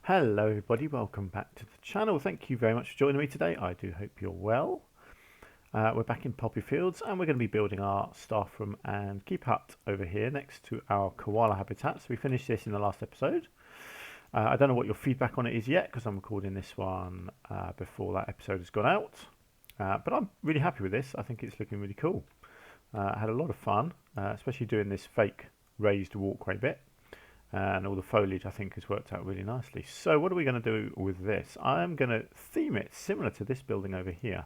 Hello everybody, welcome back to the channel. Thank you very much for joining me today. I do hope you're well. We're back in Poppyfields and we're going to be building our staffroom and keep hut over here next to our koala habitat. So we finished this in the last episode. I don't know what your feedback on it is yet because I'm recording this one before that episode has gone out. But I'm really happy with this. I think it's looking really cool. I had a lot of fun, especially doing this fake raised walkway bit. And all the foliage I think has worked out really nicely. So what are we going to do with this? I'm going to theme it similar to this building over here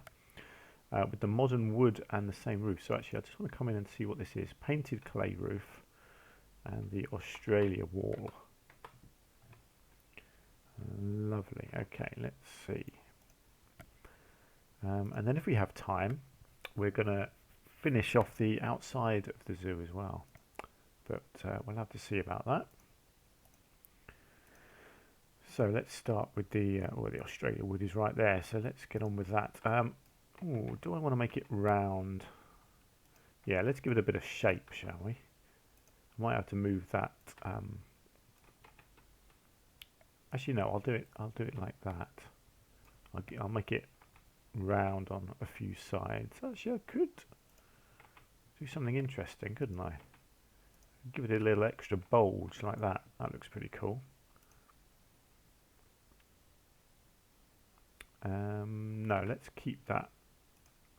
with the modern wood and the same roof. So actually I just want to come in and see what this is. Painted clay roof and the Australia wall. Lovely. Okay, let's see. And then if we have time, we're going to finish off the outside of the zoo as well. But we'll have to see about that. So let's start with the Australia wood is right there. So let's get on with that. Ooh, do I want to make it round? Yeah, let's give it a bit of shape, shall we? I might have to move that. Actually, no, I'll do it like that. I'll make it round on a few sides. Actually, I could do something interesting, couldn't I? Give it a little extra bulge like that. That looks pretty cool. No, let's keep that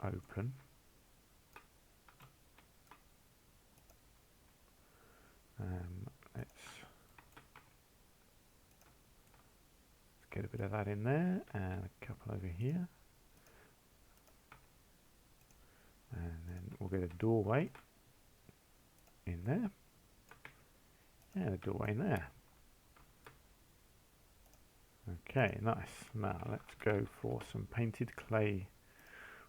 open. Let's get a bit of that in there and a couple over here. And then we'll get a doorway in there and a doorway in there. Okay, nice. Now let's go for some painted clay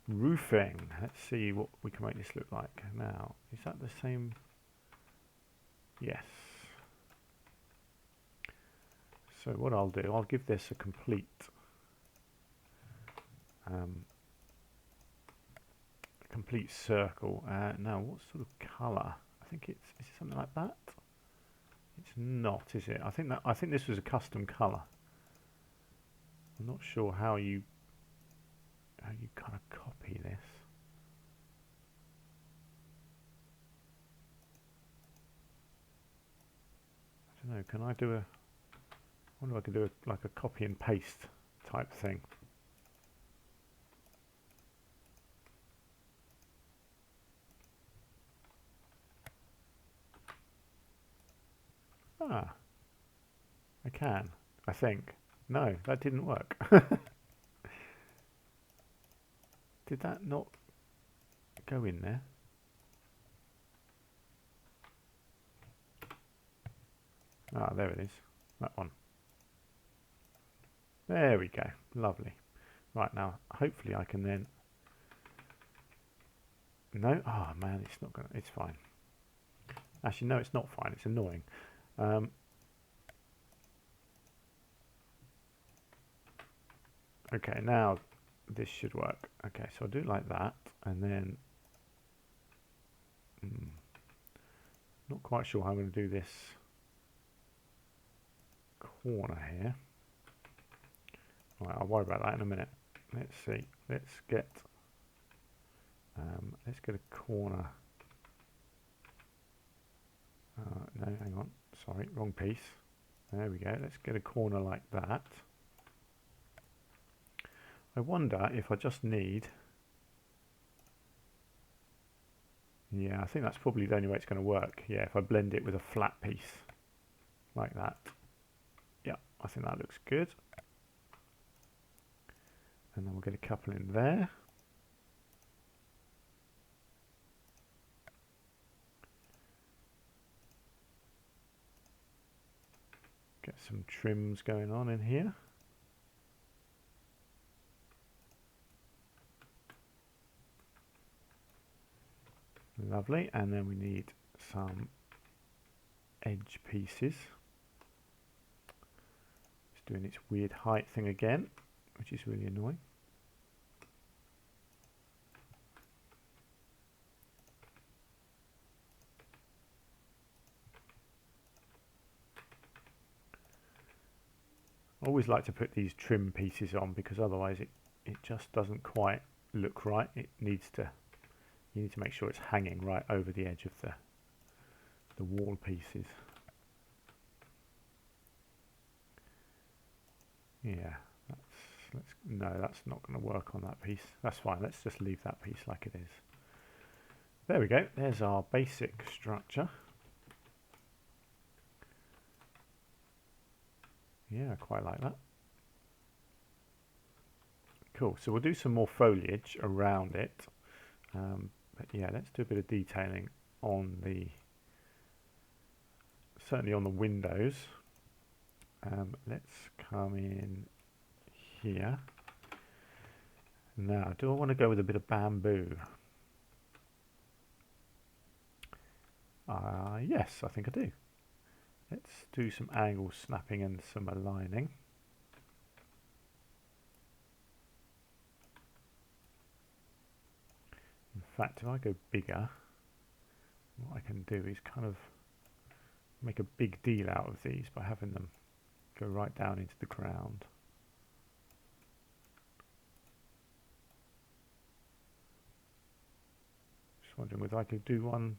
roofing. Let's see what we can make this look like. Now, is that the same? Yes. So what I'll do, I'll give this a complete circle. Now, what sort of colour? I think is it something like that? It's not, is it? I think this was a custom colour. I'm not sure how you kind of copy this. I don't know. Can I do a? I wonder if I can do like a copy and paste type thing. Ah, I can. I think. No, that didn't work. Did that not go in there? Ah, there it is. That one. There we go. Lovely. Right, now, hopefully I can then... No? Oh, man, it's not going to... It's fine. Actually, no, it's not fine. It's annoying. Okay, now this should work. Okay, so I'll do it like that, and then... not quite sure how I'm going to do this corner here. Right, I'll worry about that in a minute. Let's see. Let's get a corner. No, hang on. Sorry, wrong piece. There we go. Let's get a corner like that. I wonder if I just need... Yeah, I think that's probably the only way it's going to work. Yeah, if I blend it with a flat piece like that. Yeah, I think that looks good. And then we'll get a couple in there. Get some trims going on in here. Lovely, and then we need some edge pieces. It's doing its weird height thing again, which is really annoying. I always like to put these trim pieces on because otherwise it just doesn't quite look right. It needs to, you need to make sure it's hanging right over the edge of the wall pieces. Yeah, no, that's not going to work on that piece. That's fine. Let's just leave that piece like it is. There we go. There's our basic structure. Yeah, I quite like that. Cool. So we'll do some more foliage around it. But yeah, let's do a bit of detailing on certainly on the windows. Let's come in here. Now, do I want to go with a bit of bamboo? Yes, I think I do. Let's do some angle snapping and some aligning. In fact, if I go bigger, what I can do is kind of make a big deal out of these by having them go right down into the ground. Just wondering whether I could do one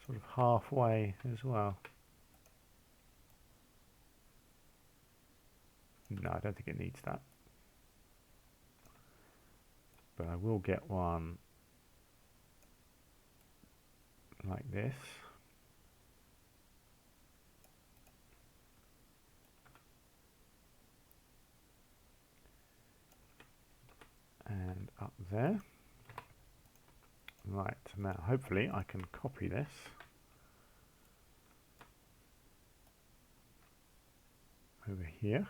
sort of halfway as well. No, I don't think it needs that. But I will get one like this. And up there. Right, now hopefully I can copy this. Over here.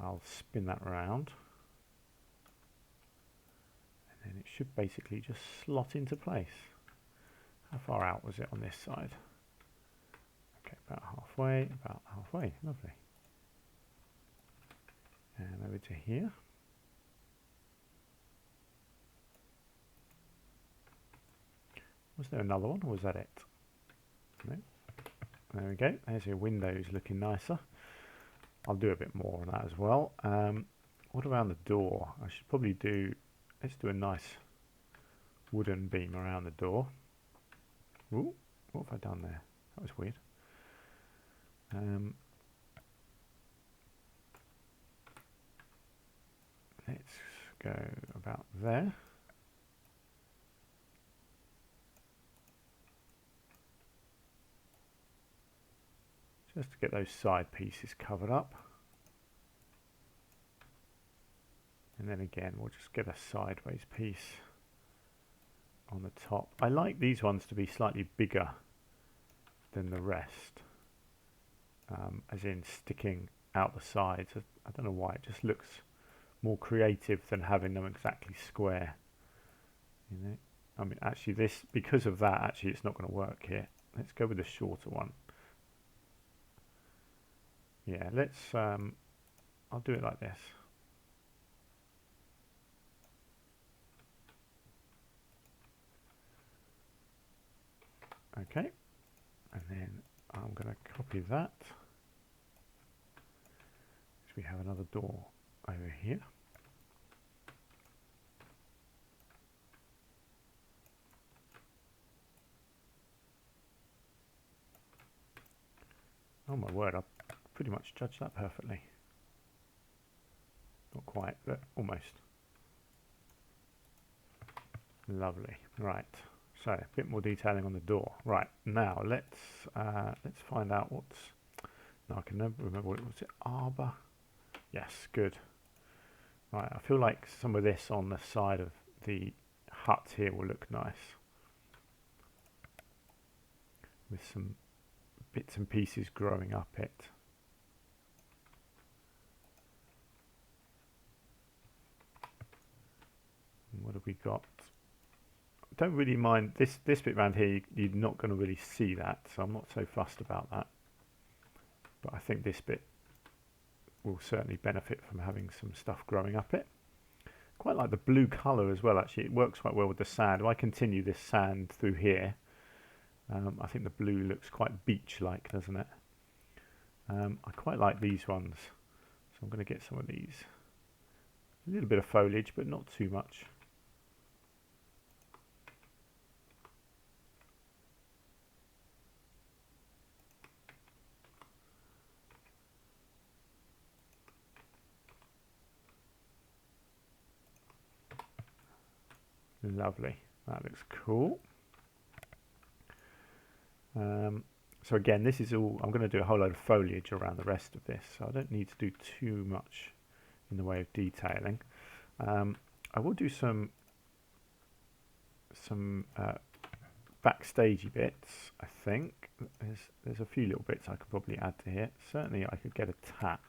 I'll spin that round. And then it should basically just slot into place. How far out was it on this side? Okay, about halfway, lovely. And over to here. Was there another one, or was that it? No. There we go, there's your windows looking nicer. I'll do a bit more on that as well. What around the door? I should probably do, let's do a nice wooden beam around the door. Ooh, what have I done there? That was weird. Let's go about there. Just to get those side pieces covered up. And then again, we'll just get a sideways piece on the top. I like these ones to be slightly bigger than the rest, as in sticking out the sides. I don't know why, it just looks more creative than having them exactly square. You know, I mean, actually this, because of that, actually it's not going to work here. Let's go with the shorter one. Yeah, let's, I'll do it like this. Okay, and then I'm going to copy that. So we have another door over here. Oh my word, I pretty much judged that perfectly. Not quite, but almost. Lovely. Right. So a bit more detailing on the door. Right. Now let's find out what's. Now I can never remember what it was. Arbor. Yes. Good. Right. I feel like some of this on the side of the hut here will look nice, with some bits and pieces growing up it. And what have we got? I don't really mind this bit around here. You're not going to really see that, so I'm not so fussed about that. But I think this bit will certainly benefit from having some stuff growing up it. Quite like the blue colour as well, actually. It works quite well with the sand. If I continue this sand through here, I think the blue looks quite beach-like, doesn't it? I quite like these ones, so I'm going to get some of these. A little bit of foliage, but not too much. Lovely, that looks cool. So again, this is all, I'm going to do a whole load of foliage around the rest of this, so I don't need to do too much in the way of detailing. I will do some backstagey bits. I think there's a few little bits I could probably add to here. Certainly I could get a tap.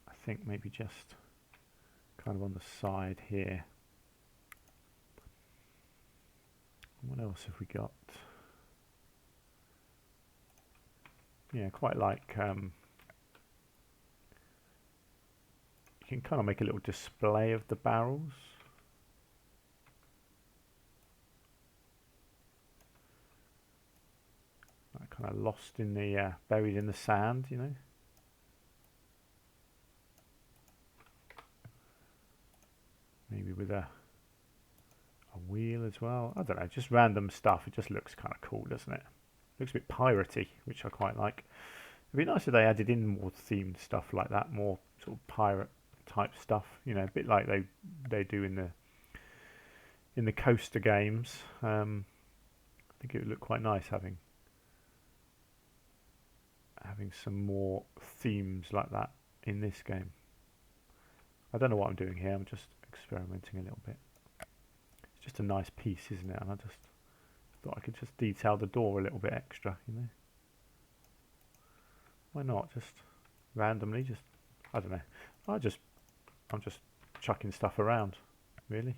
I think maybe just kind of on the side here. What else have we got? Yeah, quite like you can kind of make a little display of the barrels. Like kind of lost in the buried in the sand, you know. Maybe with a wheel as well. I don't know, just random stuff. It just looks kind of cool, doesn't it? Looks a bit piratey, which I quite like. It'd be nice if they added in more themed stuff like that, more sort of pirate type stuff. You know, a bit like they do in the coaster games. I think it would look quite nice having some more themes like that in this game. I don't know what I'm doing here. I'm just experimenting a little bit. It's just a nice piece, isn't it? And I just thought I could just detail the door a little bit extra, you know. Why not? Just randomly, just, I don't know. I'm just chucking stuff around, really.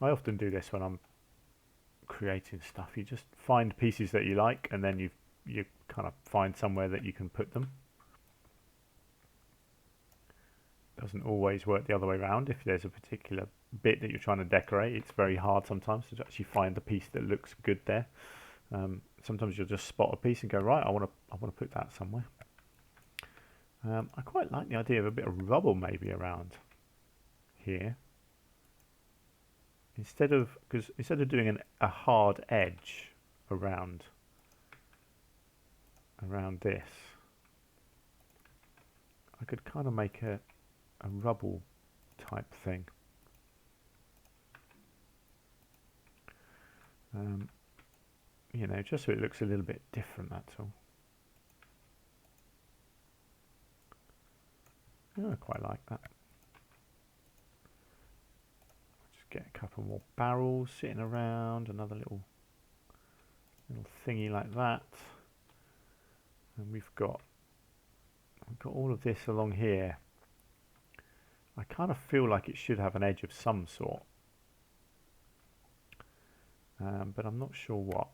I often do this when I'm creating stuff. You just find pieces that you like, and then you kind of find somewhere that you can put them. Doesn't always work the other way around. If there's a particular bit that you're trying to decorate, it's very hard sometimes to actually find the piece that looks good there. Sometimes you'll just spot a piece and go, right, I want to put that somewhere. I quite like the idea of a bit of rubble maybe around here. Instead of doing a hard edge around this, I could kind of make a rubble type thing. You know, just so it looks a little bit different, that's all. Yeah, I quite like that. Just get a couple more barrels sitting around, another little thingy like that. And we've got all of this along here. I kind of feel like it should have an edge of some sort, but I'm not sure what.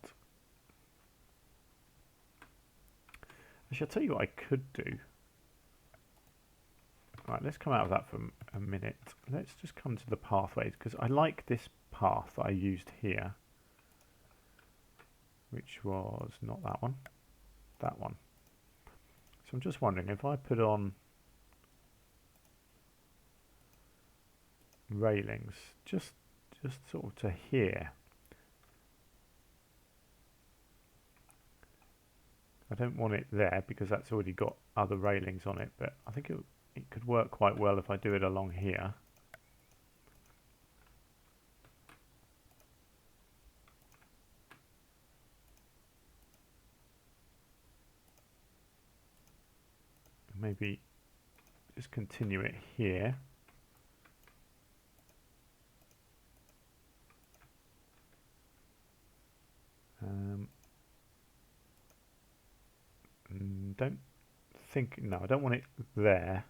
Actually, I'll tell you what I could do. Right, let's come out of that for a minute. Let's just come to the pathways, because I like this path that I used here, which was not that one, that one. So I'm just wondering if I put on railings just sort of to here. I don't want it there because that's already got other railings on it, but I think it could work quite well if I do it along here. Maybe just continue it here. No, I don't want it there,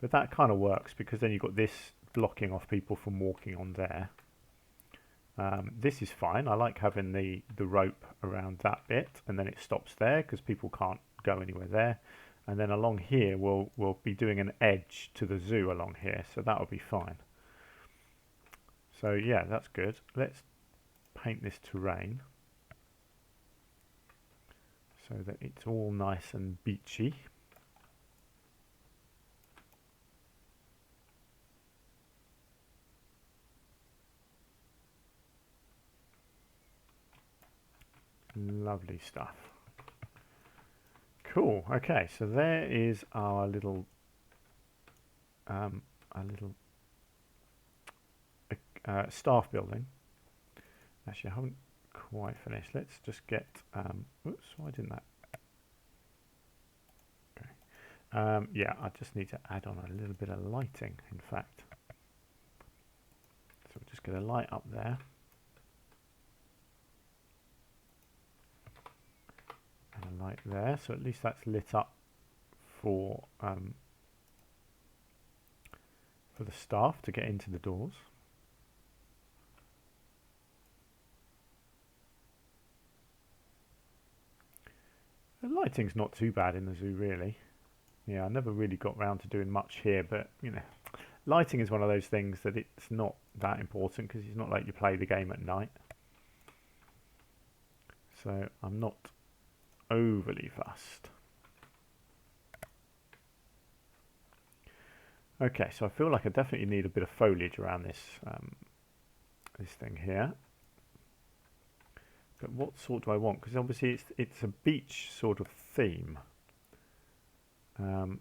but that kind of works because then you've got this blocking off people from walking on there. This is fine. I like having the rope around that bit, and then it stops there because people can't go anywhere there. and then along here we'll be doing an edge to the zoo along here, so that'll be fine. So yeah, that's good. Let's paint this terrain so that it's all nice and beachy. Lovely stuff. Cool. Okay, so there is our little staff building. Actually, I haven't quite finished. Let's just get. Oops, why didn't that? Okay. Yeah, I just need to add on a little bit of lighting. In fact, so we'll just get a light up there. And a light there, so at least that's lit up for the staff to get into the doors. The lighting's not too bad in the zoo, really. Yeah, I never really got round to doing much here, but you know, lighting is one of those things that it's not that important because it's not like you play the game at night. So I'm not overly fussed. Okay, so I feel like I definitely need a bit of foliage around this this thing here. But what sort do I want? Because obviously it's a beach sort of theme. Now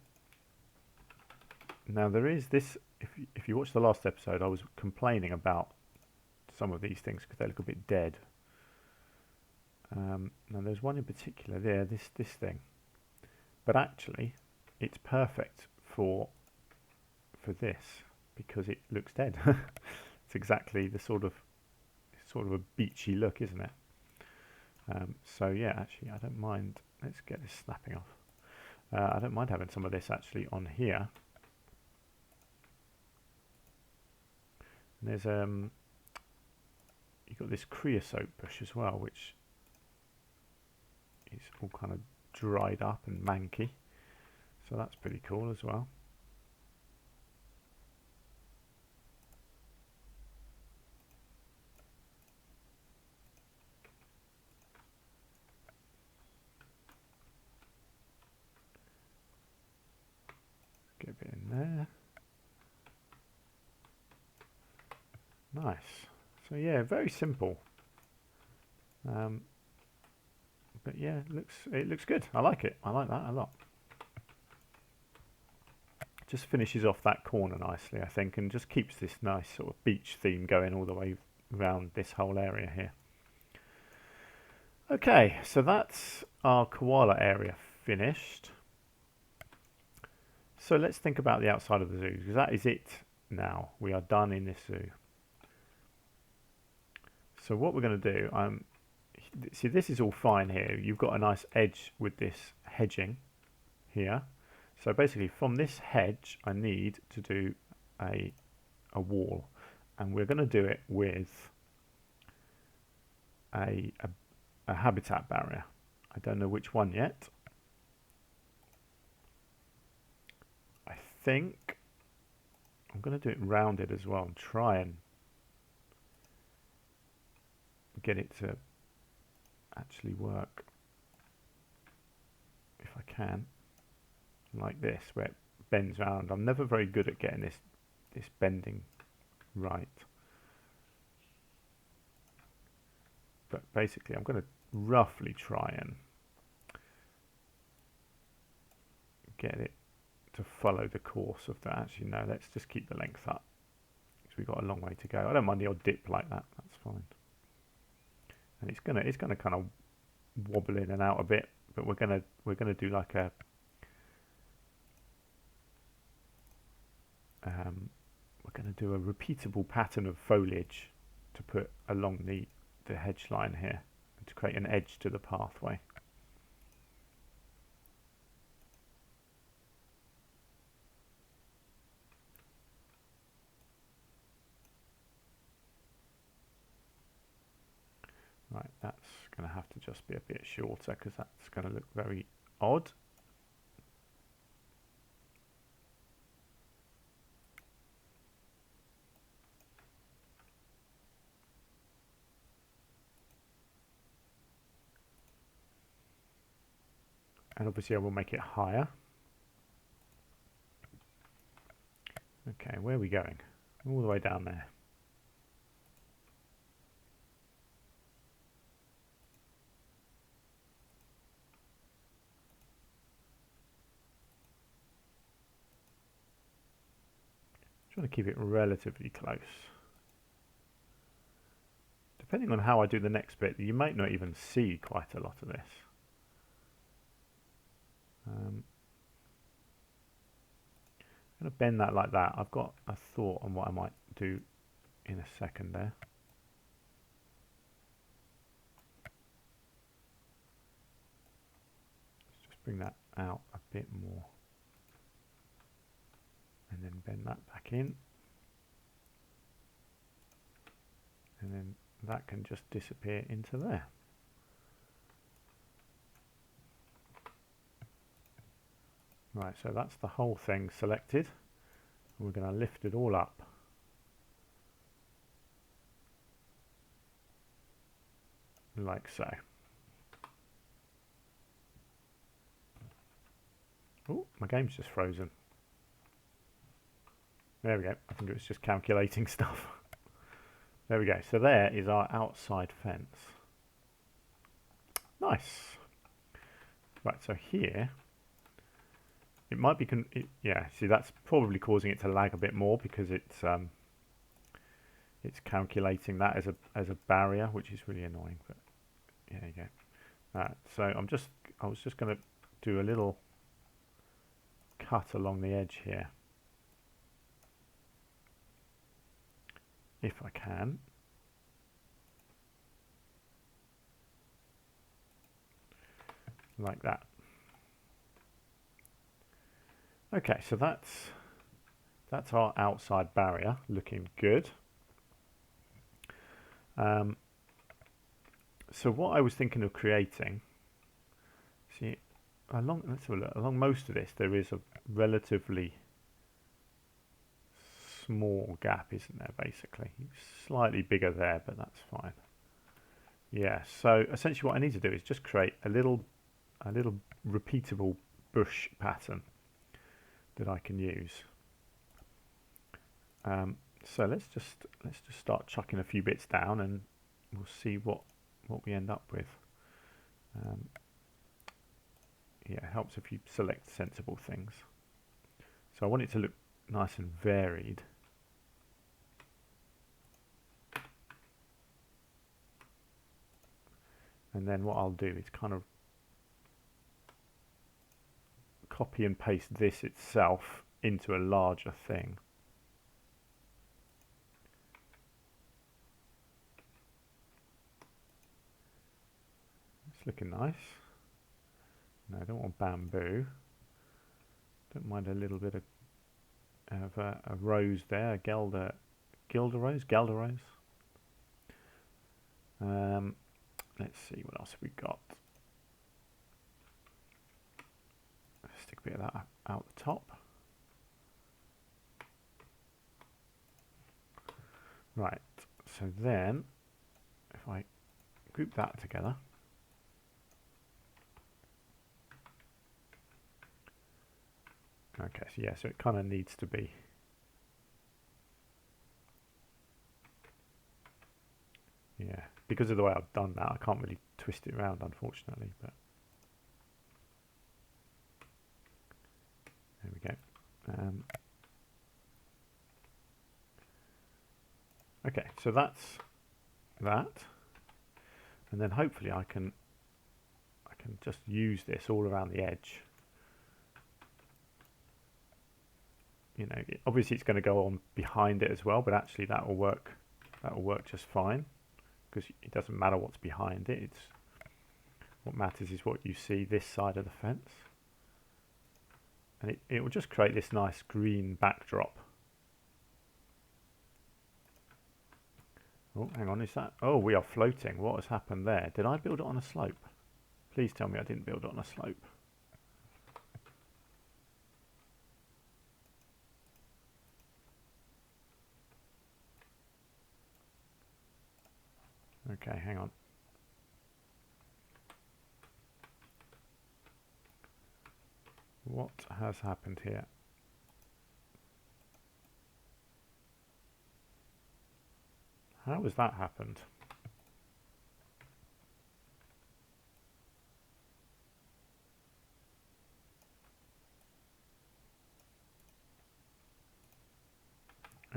there is this. If you watch the last episode, I was complaining about some of these things because they look a bit dead. Now there's one in particular there, this thing, but actually it's perfect for this because it looks dead. It's exactly the sort of a beachy look, isn't it? So yeah, actually I don't mind. Let's get this snapping off. I don't mind having some of this actually on here. And there's you've got this creosote bush as well, which is all kind of dried up and manky, so that's pretty cool as well. Get a bit in there. Nice. So yeah, very simple. But yeah, it looks good. I like it. I like that a lot. Just finishes off that corner nicely, I think, and just keeps this nice sort of beach theme going all the way around this whole area here. Okay, so that's our koala area finished. So let's think about the outside of the zoo, because that is it now. We are done in this zoo. So what we're going to do, see, this is all fine here. You've got a nice edge with this hedging here. So basically from this hedge I need to do a wall, and we're going to do it with a habitat barrier. I don't know which one yet. I think I'm going to do it rounded as well and try and get it to actually work if I can, like this, where it bends round. I'm never very good at getting this bending right, but basically I'm going to roughly try and get it to follow the course of that. Actually no, let's just keep the length up because we've got a long way to go. I don't mind the odd dip like that, that's fine. And it's gonna kind of wobble in and out a bit, but we're gonna do like a we're gonna do a repeatable pattern of foliage to put along the hedge line here to create an edge to the pathway. Right, that's going to have to just be a bit shorter because that's going to look very odd. And obviously I will make it higher. Okay, where are we going? All the way down there. Trying to keep it relatively close. Depending on how I do the next bit, you might not even see quite a lot of this. I'm going to bend that like that. I've got a thought on what I might do in a second there. Let's just bring that out a bit more. And then bend that back in. And then that can just disappear into there. Right, so that's the whole thing selected. We're going to lift it all up. Like so. Oh, my game's just frozen. There we go. I think it was just calculating stuff. There we go. So there is our outside fence. Nice. Right, so here, it might be, yeah, see that's probably causing it to lag a bit more because it's calculating that as a barrier, which is really annoying, but there you go. So I was just going to do a little cut along the edge here. If I can. Like that. Okay, so that's our outside barrier looking good. So what I was thinking of creating, see, let's have a look. Along most of this there is a relatively small gap, isn't there, basically? Slightly bigger there, but that's fine. Yeah, so essentially what I need to do is just create a little repeatable bush pattern that I can use. So let's just start chucking a few bits down and we'll see what we end up with. Yeah, it helps if you select sensible things. So I want it to look nice and varied. And then what I'll do is kind of copy and paste this itself into a larger thing. It's looking nice. No, I don't want bamboo. Don't mind a little bit of a rose there, a Gelder rose. Let's see what else we got. Stick a bit of that out the top. Right, so then if I group that together, okay, so yeah, so it kind of needs to be yeah, because of the way I've done that, I can't really twist it around, unfortunately, but there we go. Okay, so that's that, and then hopefully I can just use this all around the edge. You know, obviously it's going to go on behind it as well, but actually that will work just fine, because it doesn't matter what's behind it. It's what matters is what you see this side of the fence, and it will just create this nice green backdrop. Oh, hang on, is that? Oh, we are floating. What has happened there? Did I build it on a slope? Please tell me I didn't build it on a slope. Okay, hang on. what has happened here? How has that happened?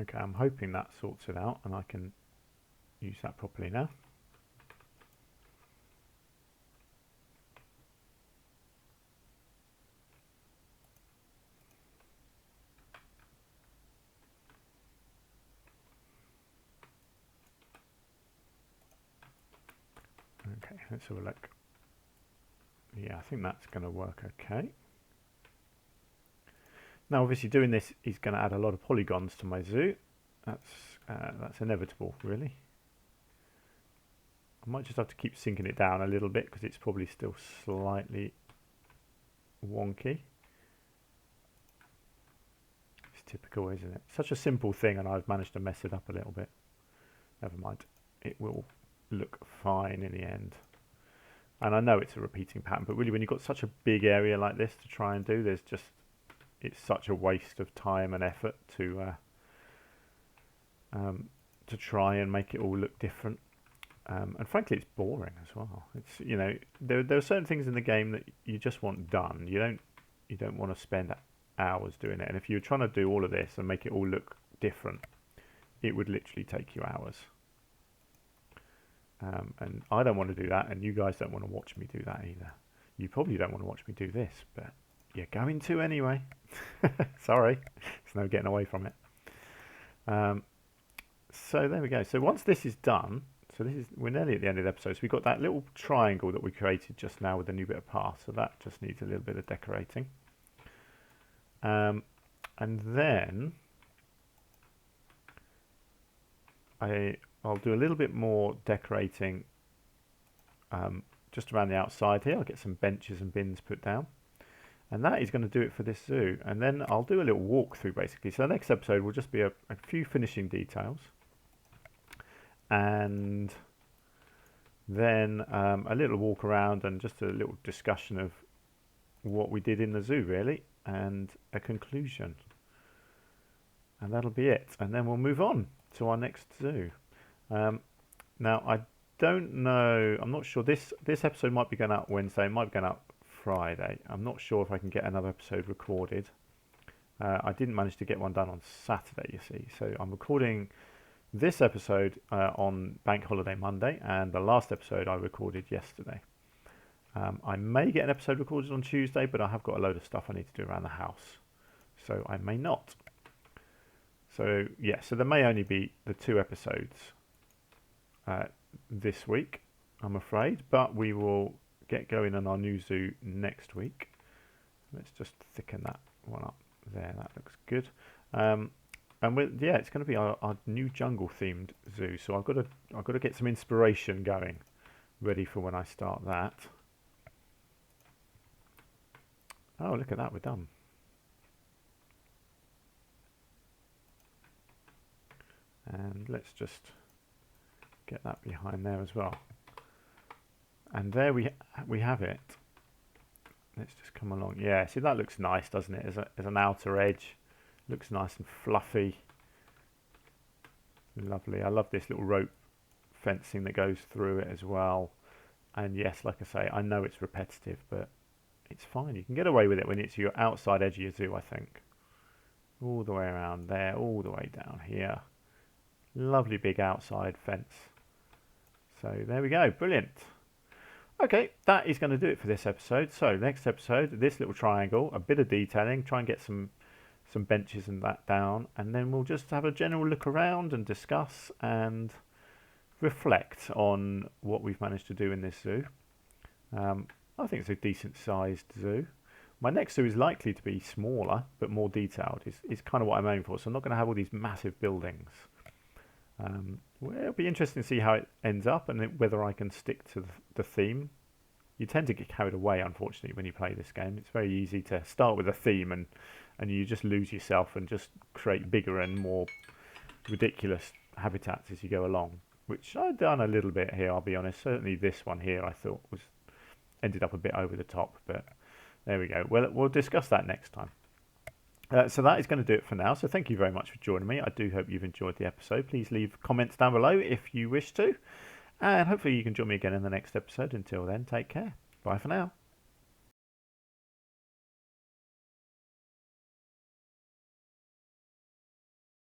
Okay, I'm hoping that sorts it out and I can use that properly now. Okay, let's have a look. Yeah, I think that's going to work okay. Now, obviously, doing this is going to add a lot of polygons to my zoo. That's inevitable, really. I might just have to keep sinking it down a little bit because it's probably still slightly wonky. It's typical, isn't it? Such a simple thing, and I've managed to mess it up a little bit. Never mind. It will look fine in the end. And I know it's a repeating pattern, but really when you've got such a big area like this to try and do, it's such a waste of time and effort to try and make it all look different. And frankly, it's boring as well. It's, you know, there are certain things in the game that you just want done. You don't want to spend hours doing it. And if you're trying to do all of this and make it all look different, it would literally take you hours. And I don't want to do that, and you guys don't want to watch me do that either. You probably don't want to watch me do this, but you're going to anyway. Sorry, there's no getting away from it. So there we go. So once this is done, we're nearly at the end of the episode. So we've got that little triangle that we created just now with a new bit of path. So that just needs a little bit of decorating. And then I'll do a little bit more decorating just around the outside here. I'll get some benches and bins put down. And that is going to do it for this zoo. And then I'll do a little walkthrough basically. So the next episode will just be a few finishing details. And then a little walk around and just a little discussion of what we did in the zoo really. And a conclusion. And that'll be it. And then we'll move on to our next zoo. Now I don't know, I'm not sure, this episode might be going out Wednesday, it might be going out Friday. I'm not sure if I can get another episode recorded. I didn't manage to get one done on Saturday, you see, so I'm recording this episode on Bank Holiday Monday, and the last episode I recorded yesterday. I may get an episode recorded on Tuesday, but I have got a load of stuff I need to do around the house, so I may not. So yeah, so there may only be the 2 episodes this week, I'm afraid, but we will get going on our new zoo next week. Let's just thicken that one up there. That looks good. And it's going to be our new jungle themed zoo. So I've got to get some inspiration going, ready for when I start that. Oh, look at that, we're done. And let's just get that behind there as well. And there we have it. Let's just come along. Yeah, see, that looks nice, doesn't it? As an outer edge, looks nice and fluffy. Lovely. I love this little rope fencing that goes through it as well. And yes, like I say, I know it's repetitive, but it's fine. You can get away with it when it's your outside edge of your zoo, I think. All the way around there, all the way down here. Lovely big outside fence. So there we go, brilliant. Okay, that is going to do it for this episode. So next episode, this little triangle, a bit of detailing, try and get some benches and that down, and then we'll just have a general look around and discuss and reflect on what we've managed to do in this zoo. I think it's a decent sized zoo. My next zoo is likely to be smaller but more detailed. Is kind of what I'm aiming for. So I'm not going to have all these massive buildings. Well, it'll be interesting to see how it ends up and whether I can stick to the theme. You tend to get carried away, unfortunately, when you play this game. It's very easy to start with a theme and you just lose yourself and just create bigger and more ridiculous habitats as you go along, which I've done a little bit here, I'll be honest. Certainly this one here I thought ended up a bit over the top, but There we go. Well, we'll discuss that next time. So that is going to do it for now. So thank you very much for joining me. I do hope you've enjoyed the episode. Please leave comments down below if you wish to. And hopefully you can join me again in the next episode. Until then, take care. Bye for now.